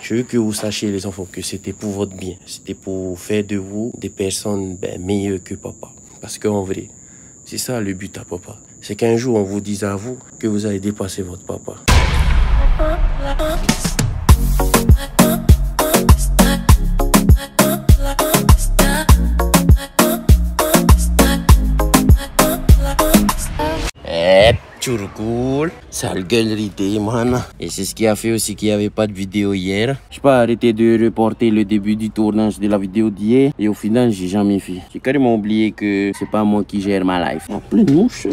Je veux que vous sachiez, les enfants, que c'était pour votre bien. C'était pour faire de vous des personnes meilleures que papa. Parce qu'en vrai, c'est ça le but à papa. C'est qu'un jour, on vous dise à vous que vous allez dépasser votre papa. Cool. Sale gueulerie, man. Et c'est ce qui a fait aussi qu'il n'y avait pas de vidéo hier. Je n'ai pas arrêté de reporter le début du tournage de la vidéo d'hier. Et au final, j'ai jamais fait. J'ai carrément oublié que c'est pas moi qui gère ma life. En pleine mouche.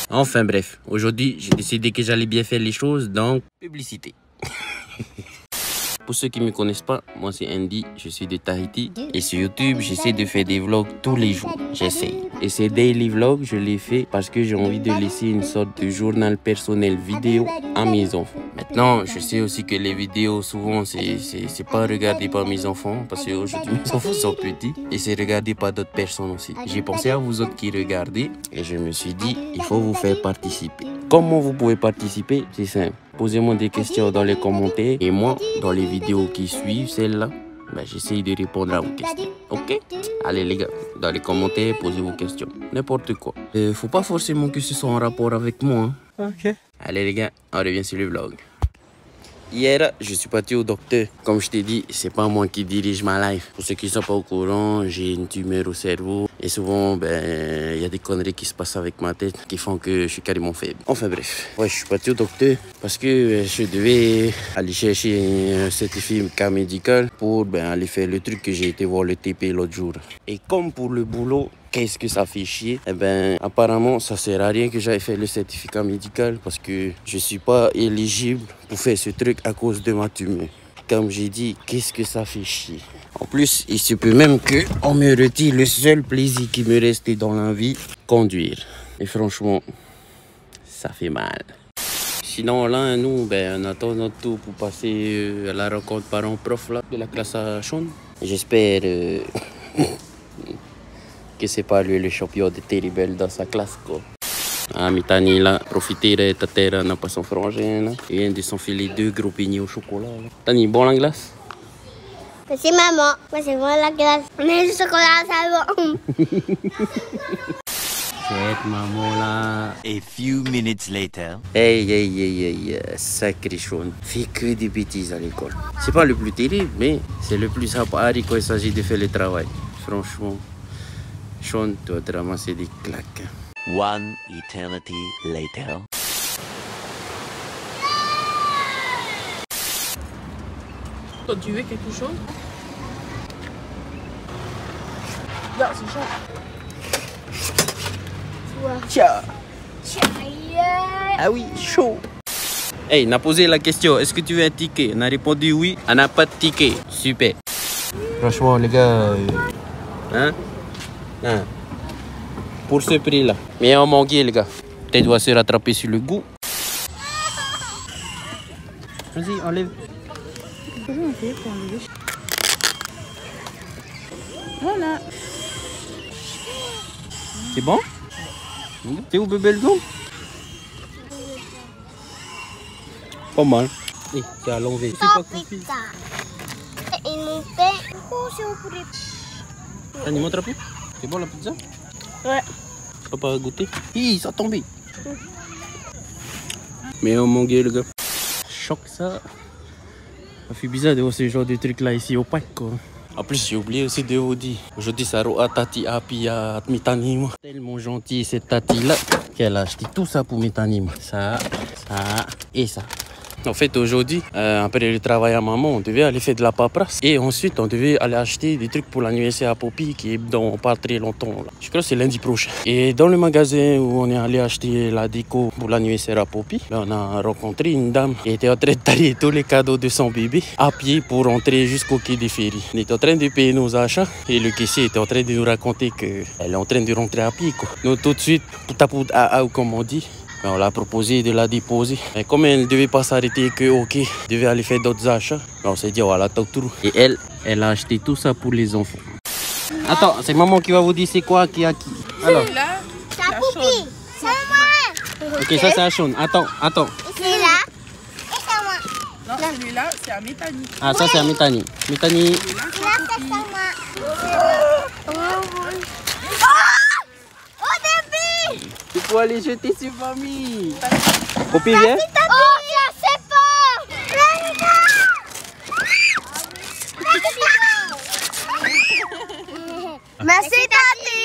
Enfin bref, aujourd'hui, j'ai décidé que j'allais bien faire les choses, donc publicité. Pour ceux qui ne me connaissent pas, moi c'est Andy, je suis de Tahiti. Et sur YouTube, j'essaie de faire des vlogs tous les jours. J'essaie. Et ces daily vlogs, je les fais parce que j'ai envie de laisser une sorte de journal personnel vidéo à mes enfants. Maintenant, je sais aussi que les vidéos, souvent, c'est pas regardé par mes enfants. Parce qu'aujourd'hui, mes enfants sont petits. Et c'est regardé par d'autres personnes aussi. J'ai pensé à vous autres qui regardez. Et je me suis dit, il faut vous faire participer. Comment vous pouvez participer? C'est simple. Posez-moi des questions dans les commentaires. Et moi, dans les vidéos qui suivent, celle-là, j'essaye de répondre à vos questions. Ok? Allez les gars, dans les commentaires, posez vos questions. N'importe quoi. Faut pas forcément que ce soit en rapport avec moi. Hein. Ok. Allez les gars, on revient sur le vlog. Hier, je suis parti au docteur. Comme je t'ai dit, c'est pas moi qui dirige ma life. Pour ceux qui ne sont pas au courant, j'ai une tumeur au cerveau. Et souvent, il y a des conneries qui se passent avec ma tête qui font que je suis carrément faible. Enfin bref, ouais, je suis parti au docteur parce que je devais aller chercher un certificat médical pour aller faire le truc que j'ai été voir le TP l'autre jour. Et comme pour le boulot, qu'est-ce que ça fait chier? Apparemment, ça sert à rien que j'aille faire le certificat médical parce que je suis pas éligible pour faire ce truc à cause de ma tumeur. Comme j'ai dit, qu'est-ce que ça fait chier? En plus, il se peut même qu'on me retire le seul plaisir qui me restait dans la vie, conduire. Et franchement, ça fait mal. Sinon, là, nous, on attend notre tour pour passer à la rencontre parents-prof de la classe à Sean. J'espère que c'est pas lui le champion de terrible dans sa classe, quoi. Ah, Mitani, là, profiter de ta terre, n'a pas son frangin, là. Il vient de s'enfiler 2 gros beignets au chocolat, là. Tani, bon la glace? Merci maman, moi c'est bon la glace. Mais le chocolat, ça bon. Cette maman, là. A few minutes later. Hey, sacré Sean. Fait que des bêtises à l'école. C'est pas le plus terrible, mais c'est le plus sympa quand il s'agit de faire le travail. Franchement, Sean doit te ramasser des claques. One eternity later. Toi, tu veux quelque chose? Non, c'est chaud. Tiens. Ah oui, chaud. Hey, on a posé la question, est-ce que tu veux un ticket? On a répondu oui, on n'a pas de ticket. Super. Franchement, les gars, pour ce prix-là. Mais on manque, les gars. Tu dois se rattraper sur le goût. Vas-y, enlève. Comment on fait pour enlever? Voilà. C'est bon? C'est où bébé le goût? Pas mal. Eh, c'est à l'enlever. C'est pas coupé. Tani, montre un peu. C'est bon la pizza? Ouais. Tu vas pas goûter? Hi, ça a tombé. Mais oh mon gars, le gars. Choc ça. Ça fait bizarre de voir ce genre de truc là ici au parc, quoi. En plus, j'ai oublié aussi de vous dire. Aujourd'hui, ça roule à Tati Api à Mitani. Tellement gentil cette Tati là qu'elle a acheté tout ça pour Mitani. Ça et ça. En fait, aujourd'hui, après le travail à maman, on devait aller faire de la paperasse. Et ensuite, on devait aller acheter des trucs pour l'anniversaire à Poppy, qui est dans pas très longtemps. Là. Je crois que c'est lundi prochain. Et dans le magasin où on est allé acheter la déco pour l'anniversaire à Poppy, là, on a rencontré une dame qui était en train de tailler tous les cadeaux de son bébé à pied pour rentrer jusqu'au quai des ferries. On était en train de payer nos achats et le caissier était en train de nous raconter qu'elle est en train de rentrer à pied, quoi. Nous, tout de suite, pout à ou comme on dit. On l'a proposé de la déposer. Mais comme elle ne devait pas s'arrêter que ok, elle devait aller faire d'autres achats, on s'est dit voilà, tout. Et elle a acheté tout ça pour les enfants. Attends, c'est maman qui va vous dire c'est quoi qui a qui. Alors. Là, C'est la Poppy. C'est moi. Ok, ça c'est la chaune. Attends. C'est là. Et c'est moi. Non, celui-là, c'est à Métanie. Ah, ça c'est à Métanie. Métanie. Là, c'est ça, moi. Oh, début! Il faut aller jeter sur famille. Poppy, viens. Oh, je sais pas! Merci, Tati!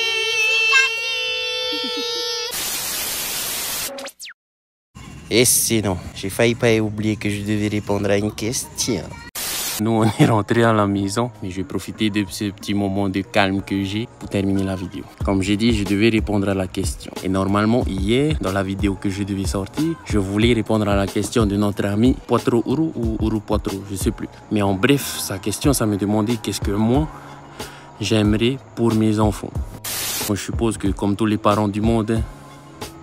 Et sinon, j'ai failli pas oublier que je devais répondre à une question. Nous, on est rentré à la maison, mais je vais profiter de ce petit moment de calme que j'ai pour terminer la vidéo. Comme j'ai dit, je devais répondre à la question. Et normalement, hier, dans la vidéo que je devais sortir, je voulais répondre à la question de notre ami Poitro Uru ou Uru Poitro, je sais plus. Mais en bref, sa question, ça me demandait qu'est-ce que moi, j'aimerais pour mes enfants. Moi, je suppose que comme tous les parents du monde,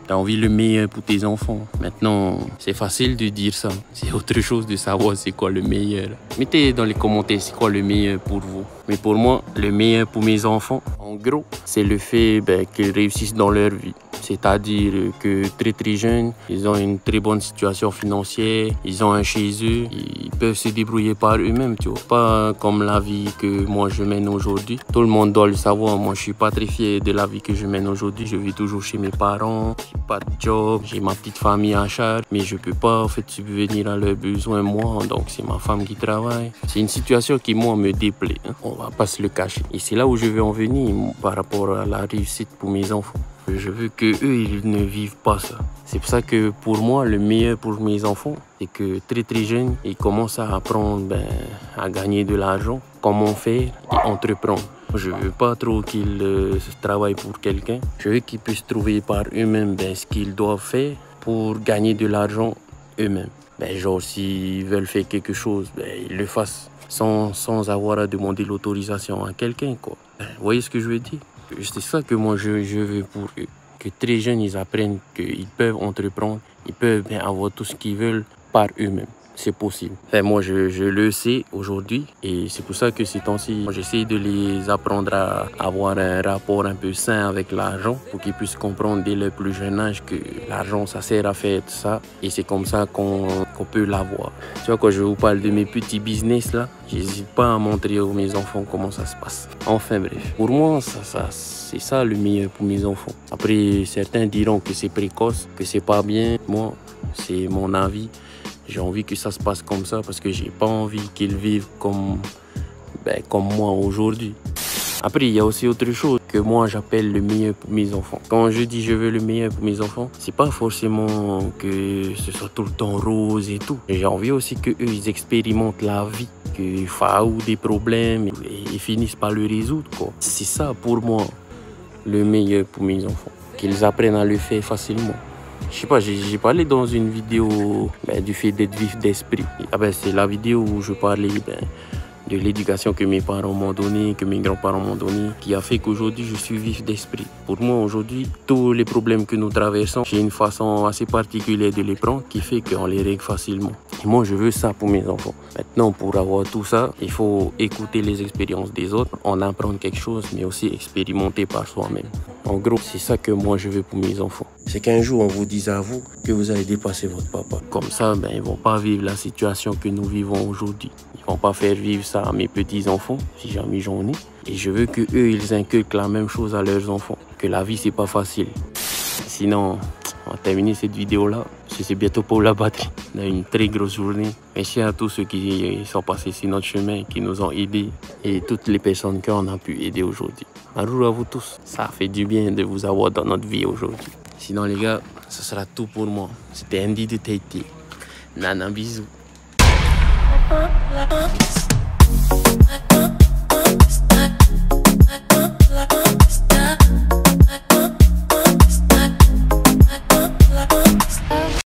tu as envie le meilleur pour tes enfants. Maintenant, c'est facile de dire ça. C'est autre chose de savoir c'est quoi le meilleur. Mettez dans les commentaires c'est quoi le meilleur pour vous. Mais pour moi, le meilleur pour mes enfants, en gros, c'est le fait qu'ils réussissent dans leur vie. C'est-à-dire que très jeunes, ils ont une très bonne situation financière, ils ont un chez eux, ils peuvent se débrouiller par eux-mêmes, tu vois. Pas comme la vie que moi je mène aujourd'hui. Tout le monde doit le savoir, moi je suis pas très fier de la vie que je mène aujourd'hui. Je vis toujours chez mes parents, j'ai pas de job, j'ai ma petite famille à charge, mais je peux pas en fait subvenir à leurs besoins moi, donc c'est ma femme qui travaille. C'est une situation qui moi me déplaît, hein. On va pas se le cacher. Et c'est là où je veux en venir par rapport à la réussite pour mes enfants. Je veux qu'eux, ils ne vivent pas ça. C'est pour ça que pour moi, le meilleur pour mes enfants, c'est que très jeunes, ils commencent à apprendre à gagner de l'argent, comment faire et entreprendre. Je veux pas trop qu'ils travaillent pour quelqu'un. Je veux qu'ils puissent trouver par eux-mêmes ce qu'ils doivent faire pour gagner de l'argent eux-mêmes. Genre, s'ils veulent faire quelque chose, ils le fassent sans avoir à demander l'autorisation à quelqu'un, quoi. Vous voyez ce que je veux dire? C'est ça que moi je veux pour eux. Que très jeunes, ils apprennent qu'ils peuvent entreprendre, ils peuvent avoir tout ce qu'ils veulent par eux-mêmes. C'est possible. Enfin, moi, je le sais aujourd'hui et c'est pour ça que ces temps-ci, j'essaie de les apprendre à avoir un rapport un peu sain avec l'argent pour qu'ils puissent comprendre dès le plus jeune âge que l'argent, ça sert à faire tout ça et c'est comme ça qu'on peut l'avoir. Tu vois, quand je vous parle de mes petits business là, j'hésite pas à montrer à mes enfants comment ça se passe. Enfin bref, pour moi, c'est ça le meilleur pour mes enfants. Après, certains diront que c'est précoce, que c'est pas bien. Moi, c'est mon avis. J'ai envie que ça se passe comme ça parce que j'ai pas envie qu'ils vivent comme moi aujourd'hui. Après, il y a aussi autre chose que moi j'appelle le meilleur pour mes enfants. Quand je dis je veux le meilleur pour mes enfants, c'est pas forcément que ce soit tout le temps rose et tout. J'ai envie aussi qu'eux ils expérimentent la vie, qu'ils fassent des problèmes et ils finissent par le résoudre, quoi. C'est ça pour moi le meilleur pour mes enfants. Qu'ils apprennent à le faire facilement. Je sais pas, j'ai parlé dans une vidéo du fait d'être vif d'esprit. C'est la vidéo où je parlais de l'éducation que mes parents m'ont donnée, que mes grands-parents m'ont donnée, qui a fait qu'aujourd'hui je suis vif d'esprit. Pour moi aujourd'hui, tous les problèmes que nous traversons, j'ai une façon assez particulière de les prendre qui fait qu'on les règle facilement. Et moi je veux ça pour mes enfants. Maintenant, pour avoir tout ça, il faut écouter les expériences des autres, en apprendre quelque chose, mais aussi expérimenter par soi-même. En gros, c'est ça que moi je veux pour mes enfants. C'est qu'un jour on vous dise à vous que vous allez dépasser votre papa. Comme ça, ils vont pas vivre la situation que nous vivons aujourd'hui. Ils vont pas faire vivre ça à mes petits-enfants, si jamais j'en ai. Et je veux que eux, ils inculquent la même chose à leurs enfants. Que la vie, c'est pas facile. Sinon, on va terminer cette vidéo-là. C'est bientôt pour la batterie. On a une très grosse journée. Merci à tous ceux qui sont passés sur notre chemin, qui nous ont aidés. Et toutes les personnes qu'on a pu aider aujourd'hui. Marou à vous tous. Ça fait du bien de vous avoir dans notre vie aujourd'hui. Sinon, les gars, ce sera tout pour moi. C'était Andy de Tahiti. Nana, bisous.